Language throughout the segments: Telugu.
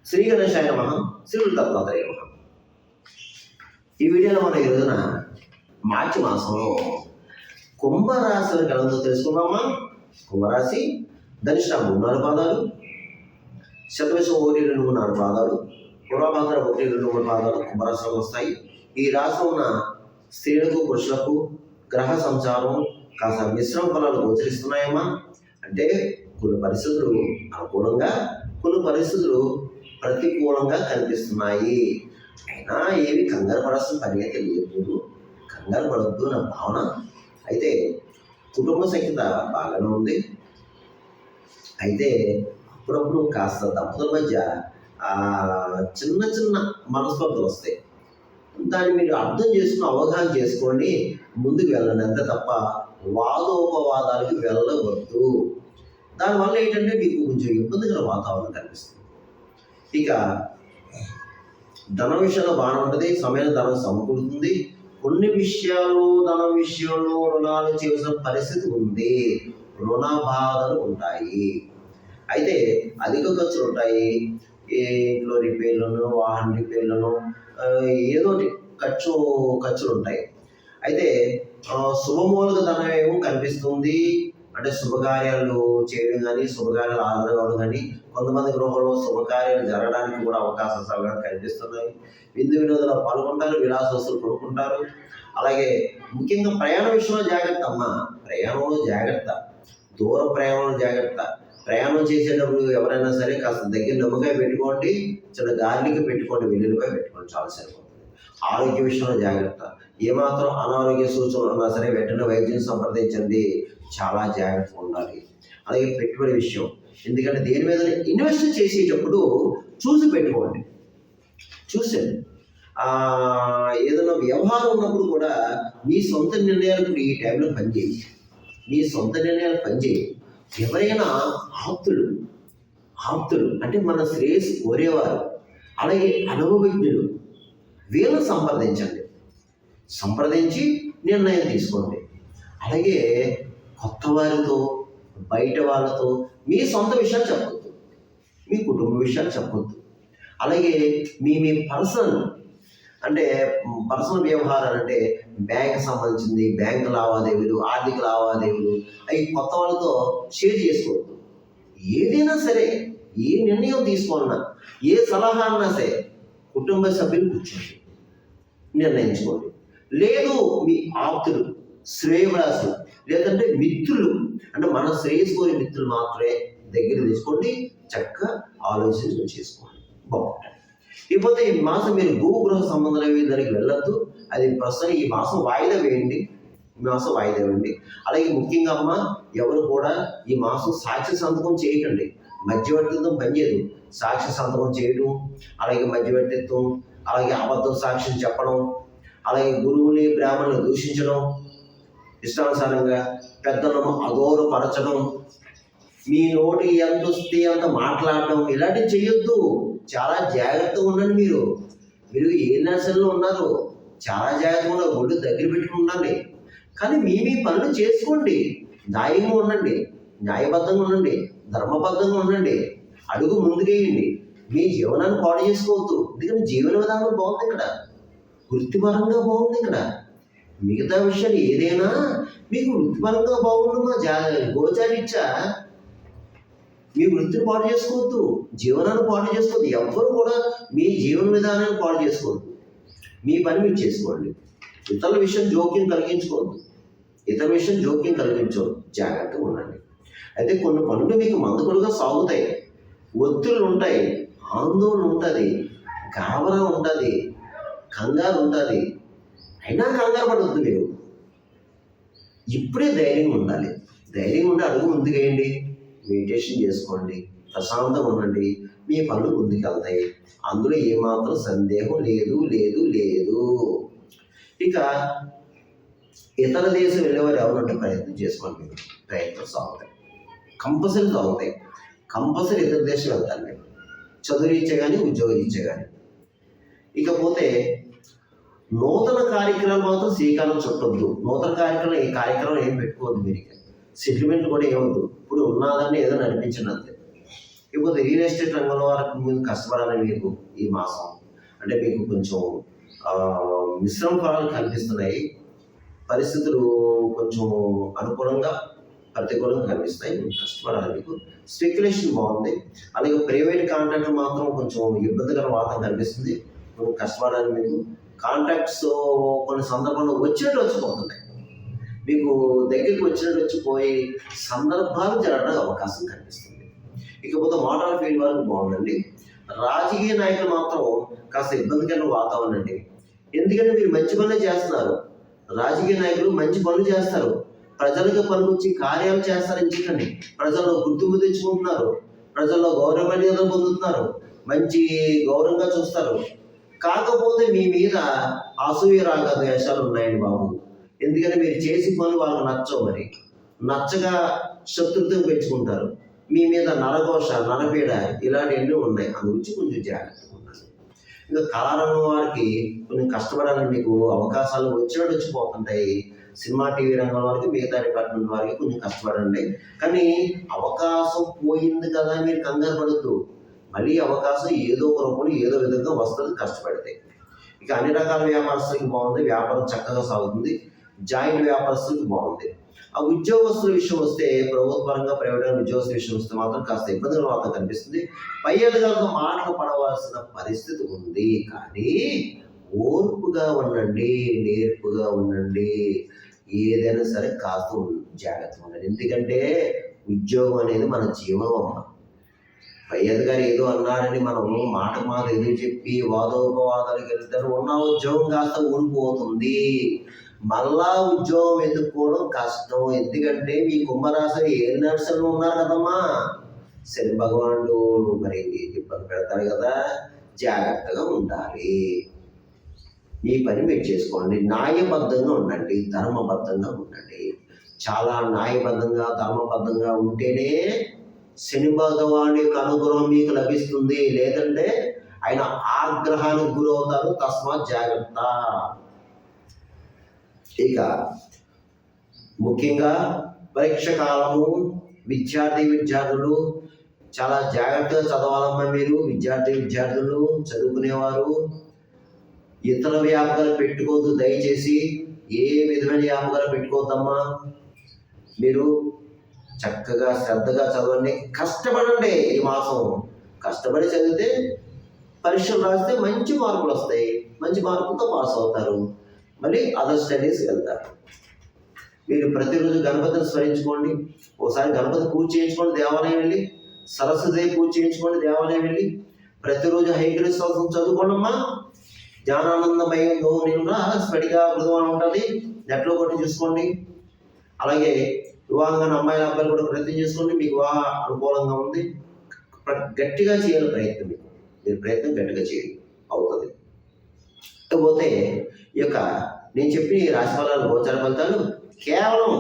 శ్రీ గణేశాయ నమః, శ్రీ దత్తాత్రేయ నమః. ఈ వీడియోలో మనం ఈరోజున మార్చి మాసంలో కుంభరాశి కలంతో తెలుసుకుందామా. కుంభరాశి ధనిష్ట 3-4 పాదాలు, శతవిషం 1-2-3-4 పాదాలు, పూర్వభాద్ర 1-2-3 పాదాలు కుంభరాశిలో వస్తాయి. ఈ రాశిలో ఉన్న స్త్రీలకు పురుషులకు గ్రహ సంచారం కాస్త మిశ్రమ ఫలాలు గోచరిస్తున్నాయమ్మా. అంటే కొన్ని పరిస్థితులు అనుకూలంగా, కొన్ని పరిస్థితులు ప్రతికూలంగా కనిపిస్తున్నాయి. అయినా ఏవి కంగారు పడాల్సిన పని అయితే లేదు, కంగారు పడద్దు నా భావన. అయితే కుటుంబ సంఖ్యత బాగానే ఉంది. అయితే అప్పుడప్పుడు కాస్త దంపతుల మధ్య చిన్న చిన్న మనస్పర్ధలు వస్తాయి. దాన్ని మీరు అర్థం చేసుకుని అవగాహన చేసుకొని ముందుకు వెళ్ళండి, అంతే తప్ప వాదోపవాదాలకు వెళ్ళవద్దు. దానివల్ల ఏంటంటే మీకు కొంచెం ఇబ్బందికర వాతావరణం కనిపిస్తుంది. ఇక ధనం విషయంలో బాగానే ఉంటుంది, సమయం ధనం సమకూరుతుంది. కొన్ని విషయాలు ధనం విషయంలో రుణాలు చేయాల్సిన పరిస్థితి ఉంది, రుణ బాధలు ఉంటాయి. అయితే అధిక ఖర్చులు ఉంటాయి. ఇంట్లో రిపేర్లను, వాహన రిపేర్లను, ఏదోటి ఖర్చులు ఉంటాయి. అయితే శుభమూలక ధనం ఏమో కనిపిస్తుంది. అంటే శుభకార్యాలు చేయడం కానీ, శుభకార్యాలు హాజరవడం కానీ, కొంతమంది గృహంలో శుభకార్యాలు జరగడానికి కూడా అవకాశాలు కనిపిస్తున్నాయి. విందు వినోదాలు పాల్గొంటారు, విలాస వస్తువులు కొనుక్కుంటారు. అలాగే ముఖ్యంగా ప్రయాణ విషయంలో జాగ్రత్త అమ్మా. ప్రయాణంలో జాగ్రత్త, దూర ప్రయాణంలో జాగ్రత్త. ప్రయాణం చేసేటప్పుడు ఎవరైనా సరే కాస్త దగ్గర నిమ్మకాయ పెట్టుకోండి, చిన్న గార్లిక్ పెట్టుకోండి, వెల్లుల్లిపాయ పెట్టుకోండి, చాలా సరిపోతుంది. ఆరోగ్య విషయంలో జాగ్రత్త. ఏమాత్రం అనారోగ్య సూచనలు ఉన్నా సరే వెంటనే వైద్యం సంప్రదించండి, చాలా జాగ్రత్తగా ఉండాలి. అలాగే పెట్టుబడి విషయం, ఎందుకంటే దేని మీద ఇన్వెస్ట్ చేసేటప్పుడు చూసి పెట్టుకోండి, చూసండి. ఏదైనా వ్యవహారం ఉన్నప్పుడు కూడా మీ సొంత నిర్ణయాలకు ఈ టైంలో పనిచేయి, మీ సొంత నిర్ణయాలు పనిచేయి. ఎవరైనా ఆప్తులు అంటే మన శ్రేయస్సు కోరేవారు, అలాగే అనుభవజ్ఞులు, వీళ్ళని సంప్రదించి నిర్ణయం తీసుకోండి. అలాగే కొత్త వారితో, బయట వాళ్ళతో మీ సొంత విషయాలు చెప్పొద్దు, మీ కుటుంబ విషయాలు చెప్పొద్దు. అలాగే మీ పర్సనల్ వ్యవహారాలు, అంటే బ్యాంక్ సంబంధించింది, బ్యాంకు లావాదేవీలు, ఆర్థిక లావాదేవీలు, అవి కొత్త వాళ్ళతో షేర్ చేసుకోవద్దు. ఏదైనా సరే, ఏ నిర్ణయం తీసుకున్నా, ఏ సలహా అన్నా సరే కుటుంబ సభ్యులు కూర్చోండి, నిర్ణయించుకోండి. లేదు మీ ఆప్తులు, శ్రేయభిలాషులు, లేదంటే మిత్రులు, అంటే మన శ్రేయస్సు కోరే మిత్రులు మాత్రమే దగ్గర తీసుకోండి, చక్కగా ఆలోచన చేసుకోండి, బాగుంటుంది. ఇకపోతే ఈ మాసం మీరు భూగృహ సంబంధాలు దానికి వెళ్ళొద్దు. అది ప్రస్తుతం ఈ మాసం వాయిదా వేయండి, అలాగే ముఖ్యంగా అమ్మ, ఎవరు కూడా ఈ మాసం సాక్షి సంతకం చేయకండి. మధ్యవర్తిత్వం పనిచేయదు. సాక్షి సంతకం చేయడం, అలాగే మధ్యవర్తిత్వం, అలాగే అబద్ధం సాక్ష్యం చెప్పడం, అలాగే గురువుని బ్రాహ్మణుని దూషించడం, ఇష్టానుసారంగా పెద్దలను అగౌరవపరచడం, మీ నోటికి ఎంత వస్తే అంత మాట్లాడడం, ఇలాంటివి చేయొద్దు. చాలా జాగ్రత్తగా ఉండండి. మీరు ఏ నర్సరీలో ఉన్నారు, చాలా జాగ్రత్తగా ఉన్నారు, ఒళ్ళు దగ్గర పెట్టుకుని ఉండాలి. కానీ మీ పనులు చేసుకోండి, న్యాయంగా ఉండండి, న్యాయబద్ధంగా ఉండండి, ధర్మబద్ధంగా ఉండండి, అడుగు ముందుకేయండి. మీ జీవనాన్ని పాడు చేసుకోవద్దు. ఎందుకంటే జీవన విధానం బాగుంది ఇక్కడ, వృత్తిపరంగా బాగుంది ఇక్కడ. మిగతా విషయాలు ఏదైనా మీకు వృత్తిపరంగా బాగుండమా గోచారిచ్చా. మీ వృత్తిని పాడు చేసుకోవద్దు, జీవనాన్ని పాడు చేసుకోవద్దు. ఎవ్వరు కూడా మీ జీవన విధానాన్ని పాడు చేసుకోవద్దు. మీ పని మీరు చేసుకోండి. ఇతరుల విషయం జోక్యం కలిగించవద్దు, జాగ్రత్తగా ఉండండి. అయితే కొన్ని పనులు మీకు మందకుడుగా సాగుతాయి, ఒత్తిళ్ళు ఉంటాయి, ఆందోళన ఉంటుంది, గాబరా ఉంటుంది, కంగారు ఉంటుంది. అయినా కంగారు పడవద్దు. మీరు ఇప్పుడే ధైర్యంగా ఉండాలి. ధైర్యంగా ఉండి అడుగు ముందుకేయండి, మెడిటేషన్ చేసుకోండి, ప్రశాంతంగా ఉండండి, మీ పనులు ముందుకెళ్తాయి. అందులో ఏమాత్రం సందేహం లేదు. ఇక ఇతర దేశం వెళ్ళేవారు ఎవరంటే ప్రయత్నం చేసుకోండి. మీరు ప్రయత్నం సాగుతాయి, కంపల్సరీ ఇతర దేశం వెళ్తారు మీరు, చదువురీత్యా కానీ, ఉద్యోగరీత్యా కానీ. ఇకపోతే నూతన కార్యక్రమాలు మాత్రం శ్రీకారం చుట్టొద్దు. ఈ కార్యక్రమం ఏం పెట్టుకోవద్దు. మీరు సెటిల్మెంట్ కూడా ఏమవుతుంది. ఇప్పుడు ఉన్నదాన్ని ఏదో నడిపించండి అంతే. ఇకపోతే రియల్ ఎస్టేట్ రంగంలో వరకు మీరు కష్టపడాలని మీకు ఈ మాసం అంటే మీకు కొంచెం మిశ్రమ ఫలాలు కనిపిస్తున్నాయి. పరిస్థితులు కొంచెం అనుకూలంగా ప్రతికూలంగా కనిపిస్తాయి. కష్టపడాలి. మీకు స్పెక్యులేషన్ బాగుంది. అలాగే ప్రైవేట్ కాంట్రాక్ట్ మాత్రం కొంచెం ఇబ్బందికర వాతావరణం కనిపిస్తుంది. కష్టపడాలి. మీకు కాంట్రాక్ట్స్ కొన్ని సందర్భాల్లో వచ్చినట్టు వచ్చిపోతున్నాయి. మీకు దగ్గరికి వచ్చినట్టు వచ్చిపోయి సందర్భాలు జరగడానికి అవకాశం కనిపిస్తుంది. ఇకపోతే మోటార్ ఫీల్డ్ వరకు బాగుందండి. రాజకీయ నాయకులు మాత్రం కాస్త ఇబ్బందికరమైన వాతావరణం అండి. ఎందుకంటే మీరు మంచి పనులు చేస్తున్నారు. రాజకీయ నాయకులు మంచి పనులు చేస్తారు, ప్రజలకు పనికొచ్చి కార్యాలు చేస్తారని చెప్పండి. ప్రజల్లో గుర్తింపు తెచ్చుకుంటున్నారు, ప్రజల్లో గౌరవ మర్యాదలు పొందుతున్నారు, మంచి గౌరవంగా చూస్తారు. కాకపోతే మీ మీద అసూయ రాగ ద్వేషాలు ఉన్నాయండి బాబు. ఎందుకంటే మీరు చేసి పనులు వాళ్ళకి నచ్చవు. మరి నచ్చగా శత్రుత్వం పెంచుకుంటారు. మీ మీద నరఘోష, నరపీడ ఇలాంటివన్నీ ఉన్నాయి. అందుగురించి కొంచెం జాగ్రత్తగా ఉండాలి. ఇంకా కళారంగం వారికి కొంచెం కష్టపడాలని మీకు అవకాశాలు వచ్చినట్టు వచ్చిపోతుంటాయి. సినిమా టీవీ రంగం వారికి, మిగతా డిపార్ట్మెంట్ వారికి కొంచెం కష్టపడండి. కానీ అవకాశం పోయింది కదా మీరు కంగారు పడద్దు. మళ్ళీ అవకాశం ఏదో ఒక రూపంలో ఏదో విధంగా వస్తుంది కష్టపడితే. ఇక అన్ని రకాల వ్యాపారస్తులకి బాగుంది. వ్యాపారం చక్కగా సాగుతుంది. జాయింట్ వ్యాపారస్తులకి బాగుంది. ఆ ఉద్యోగస్తుల విషయం వస్తే ప్రభుత్వ పరంగా ప్రైవేట్ ఉద్యోగస్తుల విషయం వస్తే మాత్రం కాస్త ఇబ్బందుల వాతావరణం కనిపిస్తుంది. పై అధికారులతో మాటలు పడవలసిన పరిస్థితి ఉంది. కానీ ఓర్పుగా ఉండండి, నేర్పుగా ఉండండి. ఏదైనా సరే కాస్త జాగ్రత్తగా ఉండండి. ఎందుకంటే ఉద్యోగం అనేది మన జీవనం అమ్మ. పై అధికారి ఏదో అన్నారని మనం మాట ఎదురు చెప్పి వాదోపవాదాలకు వెళ్తారు. ఉన్న ఉద్యోగం కాస్త ఊడిపోతుంది. మళ్ళా ఉద్యోగం ఎదుర్కోవడం కష్టం. ఎందుకంటే మీ కుంభరాశి ఏ నర్సలు ఉన్నారు కదమ్మా, శని భగవానుడు మరి ఇబ్బంది పెడతారు కదా. జాగ్రత్తగా ఉండాలి. మీ పని మీరు చేసుకోండి. న్యాయబద్ధంగా ఉండండి, ధర్మబద్ధంగా ఉండండి. చాలా న్యాయబద్ధంగా ధర్మబద్ధంగా ఉంటేనే శని భగవాన్ యొక్క అనుగ్రహం మీకు లభిస్తుంది. లేదంటే ఆయన ఆగ్రహానికి గురవుతారు. తస్మాత్ జాగ్రత్త. ఇక ముఖ్యంగా పరీక్ష కాలము, విద్యార్థులు చాలా జాగ్రత్తగా చదవాలమ్మా. మీరు విద్యార్థులు చదువుకునేవారు ఇతర వ్యాపకాలు పెట్టుకోవద్దు. దయచేసి ఏ విధమైన వ్యాపకాలు పెట్టుకోవద్దమ్మా. మీరు చక్కగా శ్రద్ధగా చదవండి, కష్టపడండి. ఈ మాసం కష్టపడి చదివితే పరీక్షలు రాస్తే మంచి మార్కులు వస్తాయి. మంచి మార్కులతో పాస్ అవుతారు. మళ్ళీ అదర్ స్టడీస్కి వెళ్తారు. మీరు ప్రతిరోజు గణపతిని స్మరించుకోండి. ఒకసారి గణపతి పూజ చేయించుకోండి దేవాలయం వెళ్ళి. సరస్వతి పూజ చేయించుకోండి దేవాలయం వెళ్ళి. ప్రతిరోజు హైగ్రీ స్తోత్రం చదువుకోండమ్మా. జ్ఞానానందమయంలో నేను స్ఫటిక మృదువా ఉంటుంది. నెట్లో కొట్టి చూసుకోండి. అలాగే వివాహంగా అమ్మాయిల అబ్బాయిలు కూడా ప్రయత్నం చేసుకోండి. మీకు వివాహ అనుకూలంగా ఉంది. గట్టిగా చేయాలి ప్రయత్నం. మీరు ప్రయత్నం గట్టిగా చేయండి, అవుతుంది. ఇకపోతే ఈ యొక్క నేను చెప్పిన ఈ రాశి ఫలాలు, గోచార ఫలితాలు కేవలం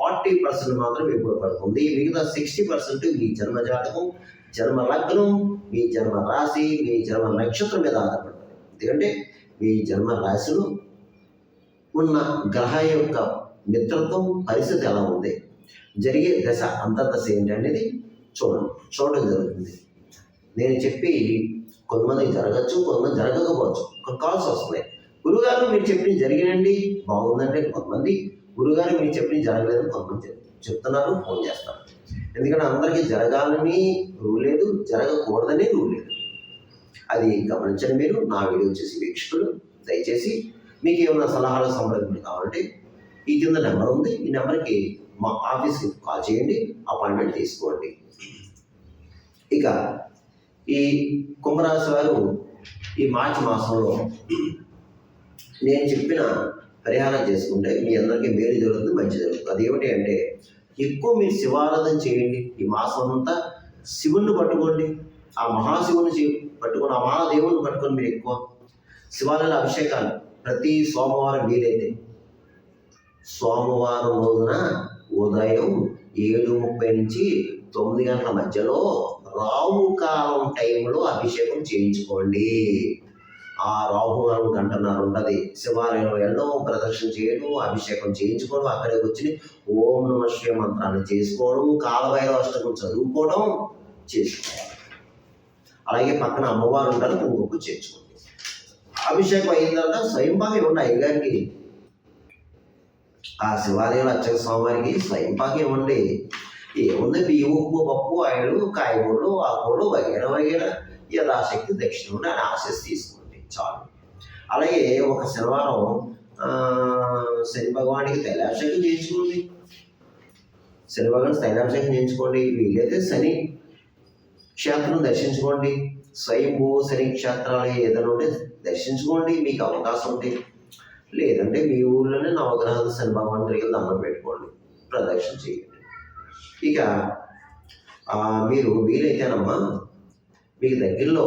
40% మాత్రం ఇప్పుడు పడుతుంది. మిగతా 60% మీ జన్మ జాతకం, జన్మ లగ్నం, మీ జన్మ రాశి, మీ జన్మ నక్షత్రం మీద ఆధారపడుతుంది. ఎందుకంటే మీ జన్మ రాశిలో ఉన్న గ్రహ యొక్క మిత్రత్వం పరిస్థితి ఎలా ఉంది, జరిగే దశ అంతర్దశ ఏంటి అనేది చూడడం జరుగుతుంది. నేను చెప్పి కొంతమందికి జరగచ్చు, కొంతమంది జరగకపోవచ్చు. కొన్ని కాల్స్ వస్తున్నాయి. గురుగారు మీరు చెప్పిన జరిగినండి బాగుందంటే కొంతమంది, గురుగారు మీరు చెప్పిన జరగలేదని కొంతమంది చెప్తున్నారు, ఫోన్ చేస్తారు. ఎందుకంటే అందరికీ జరగాలని రూల్ లేదు, జరగకూడదని రూల్ లేదు. అది గమనించండి. మీరు నా వీడియో చూసి వీక్షకులు దయచేసి మీకు ఏమైనా సలహాలు సంప్రదింపులు కావాలంటే ఈ కింద నెంబర్ ఉంది. ఈ నెంబర్కి మా ఆఫీస్కి కాల్ చేయండి, అపాయింట్మెంట్ తీసుకోండి. ఇక ఈ కుంభరాశి వారు ఈ మార్చి మాసంలో నేను చెప్పిన పరిహారం చేసుకుంటే మీ అందరికీ మేలు జరుగుతుంది, మంచి జరుగుతుంది. అదేమిటి అంటే ఎక్కువ మీరు శివారాధన చేయండి. ఈ మాసం అంతా శివుణ్ణి పట్టుకోండి. ఆ మహాశివుని పట్టుకొని, ఆ మహాదేవుని పట్టుకొని మీరు ఎక్కువ శివాలయాల అభిషేకాలు ప్రతి సోమవారం వీలైతే సోమవారం రోజున ఉదయం 7:30 నుంచి 9 గంటల మధ్యలో రాహుకాలం టైంలో అభిషేకం చేయించుకోండి. ఆ రాహుకాలం గంటన్నర ఉంటుంది. శివాలయంలో వెళ్ళడం, ప్రదర్శన చేయడం, అభిషేకం చేయించుకోవడం, అక్కడికి వచ్చి ఓం నమః శివాయ మంత్రాన్ని చేసుకోవడం, కాలభైరవ అష్టకం చదువుకోవడం చేసుకోవాలి. అలాగే పక్కన అమ్మవారు ఉంటారు, కుంకుమ చేర్చుకోండి. అభిషేకం అయిన తర్వాత స్వయంపాకం ఇవ్వండి అయ్యగారికి. ఆ శివాలయం అర్చక స్వామివారికి స్వయంపాకం ఇవ్వండి. ఏముంది, బియ్యం, ఉప్పు, పప్పు, ఆయిలు, కాయగూరలు, ఆకుకూరలు వగేర వగేర యథాశక్తి దక్షిణ అని ఆశీస్ తీసుకోండి చాలు. అలాగే ఒక శనివారం శని భగవానికి తైలాభిషేకం చేయించుకోండి. శని భగవాన్ తైలాభిషేకం చేయించుకోండి. వీలైతే శని క్షేత్రం దర్శించుకోండి. స్వయంభూ శని క్షేత్రాలు ఏదైనా ఉంటే దర్శించుకోండి మీకు అవకాశం ఉంటే. లేదంటే మీ ఊళ్ళోనే నవగ్రహాలు శని భగవాన్ దగ్గర దండం పెట్టుకోండి, ప్రదక్షిణ చేయండి. ఇక మీరు వీలైతేనమ్మా మీకు దగ్గరలో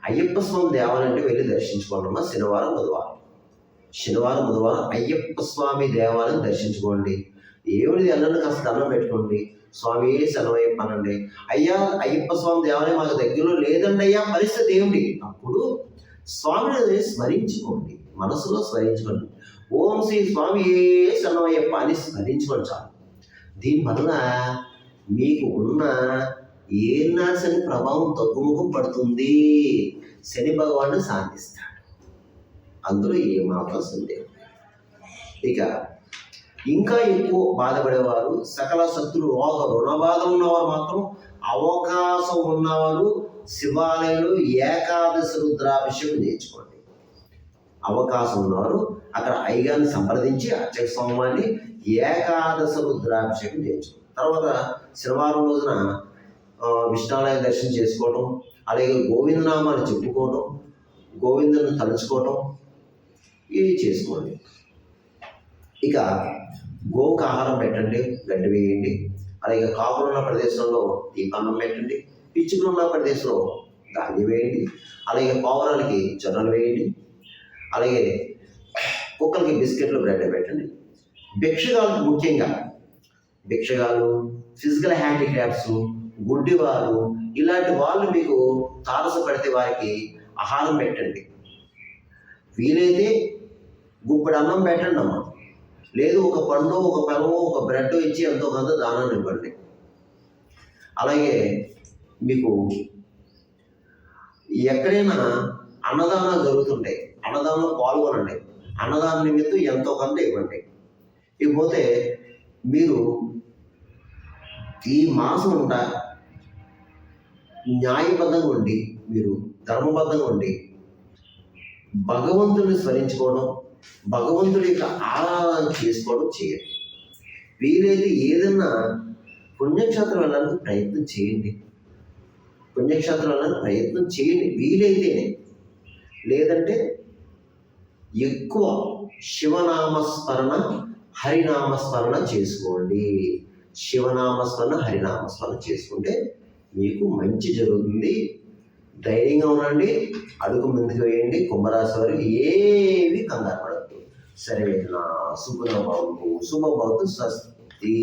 అయ్యప్ప స్వామి దేవాలయం అంటే వెళ్ళి దర్శించుకోండి అమ్మా. శనివారం బుధవారం అయ్యప్ప స్వామి దేవాలయం దర్శించుకోండి. ఏమిటి అన్నట్టు కాస్త దండం పెట్టుకోండి. స్వామి శనవయ్యప్ప అనండి. అయ్యా అయ్యప్ప స్వామి దేవాలయం మాకు దగ్గరలో లేదండి అయ్యా, పరిస్థితి ఏమిటి? అప్పుడు స్వామిని స్మరించుకోండి, మనసులో స్మరించుకోండి. ఓం శ్రీ స్వామి శనవయ్యప్ప అని స్మరించుకోండి చాలు. దీనివల్ల మీకు ఉన్న ఏనా శని ప్రభావం తగ్గుముఖం పడుతుంది. శని భగవానుడు శాంతిస్తాడు, అందులో ఏమాత్రం సందేహం. ఇక ఇంకా ఎక్కువ బాధపడేవారు, సకల శత్రు రోగ రుణబాధ ఉన్నవారు మాత్రం అవకాశం ఉన్నవారు శివాలయంలో ఏకాదశి రుద్రాభిషేకం చేయించుకోండి. అవకాశం ఉన్నవారు అక్కడ అయ్యగారిని సంప్రదించి అర్చక స్వామిని ఏకాదశి రుద్రాభిషేకం చేయించుకోండి. తర్వాత శనివారం రోజున విష్ణాలయ దర్శనం చేసుకోవడం, అలాగే గోవిందనామాలు చెప్పుకోవడం, గోవిందుని తలుచుకోవడం, ఇవి చేసుకోండి. ఇక గోవుకు ఆహారం పెట్టండి, గడ్డి వేయండి. అలాగే కాకులు ఉన్న ప్రదేశంలో దీపాన్నం పెట్టండి. పిచ్చుకలు ఉన్న ప్రదేశంలో ధాన్యం వేయండి. అలాగే పావురాలకి జొన్నలు వేయండి. అలాగే కుక్కలకి బిస్కెట్లు, బ్రెడ్ పెట్టండి. భిక్షగాలకు ముఖ్యంగా భిక్షగాలు, ఫిజికల్ హ్యాండిక్రాఫ్ట్స్, గుడ్డివారు, ఇలాంటి వాళ్ళు మీకు తారసపడితే వారికి ఆహారం పెట్టండి. వీలైతే గుప్పెడు అన్నం పెట్టండి అమ్మ. లేదు ఒక పండు, ఒక పెనము, ఒక బ్రెడ్ ఇచ్చి ఎంతో కొంత దానాన్ని ఇవ్వండి. అలాగే మీకు ఎక్కడైనా అన్నదానాలు జరుగుతుంటాయి, అన్నదానంలో పాల్గొనండి. అన్నదాన నిమిత్తం ఎంతో కొంత ఇవ్వండి. ఇకపోతే మీరు ఈ మాసం ఉంటా న్యాయబద్ధంగా ఉండి, మీరు ధర్మబద్ధంగా ఉండి భగవంతుడిని స్మరించుకోవడం, భగవంతుడి యొక్క ఆరాధన చేసుకోవడం చేయండి. వీలైతే ఏదన్నా పుణ్యక్షేత్రం వెళ్ళడానికి ప్రయత్నం చేయండి. పుణ్యక్షేత్రం వెళ్ళడానికి ప్రయత్నం చేయండి వీలైతేనే. లేదంటే ఎక్కువ శివనామస్మరణ, హరినామస్మరణ చేసుకోండి. శివనామస్మరణ, హరినామస్మరణ చేసుకుంటే మీకు మంచి జరుగుతుంది. ధైర్యంగా ఉండండి, అడుగు ముందుకు వేయండి. కుంభరాశి వారికి ఏవి కంగారు పడద్దు. సరే, నా శుభభవతు స్వస్తి.